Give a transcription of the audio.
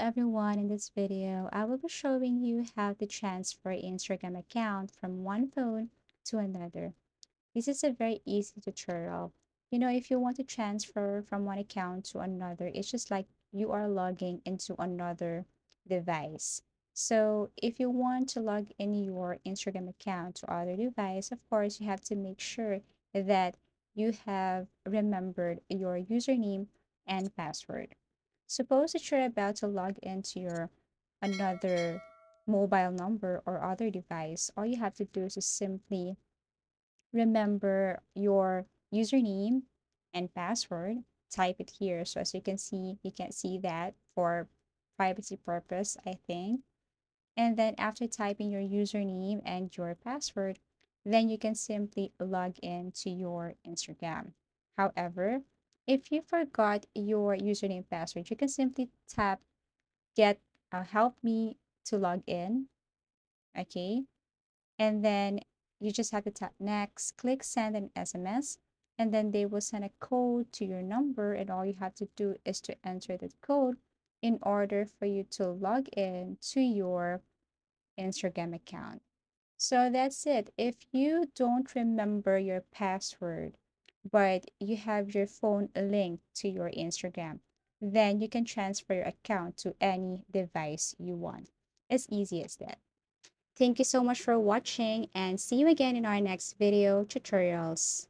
everyone, in this video, I will be showing you how to transfer Instagram account from one phone to another. This is a very easy tutorial. If you want to transfer from one account to another, it's just like you are logging into another device. So if you want to log in your Instagram account to other device, of course, you have to make sure that you have remembered your username and password. Suppose that you're about to log into your another mobile number or other device. All you have to do is just simply remember your username and password. Type it here. So as you can see, you can see that for privacy purpose, I think. And then after typing your username and your password, then you can simply log in to your Instagram. However, if you forgot your username password, you can simply tap get help me to log in. Okay. And then you just have to tap next, click send an SMS, and then they will send a code to your number. And all you have to do is to enter that code in order for you to log in to your Instagram account. So that's it. If you don't remember your password, but you have your phone linked to your Instagram, then you can transfer your account to any device you want. As easy as that. Thank you so much for watching and see you again in our next video tutorials.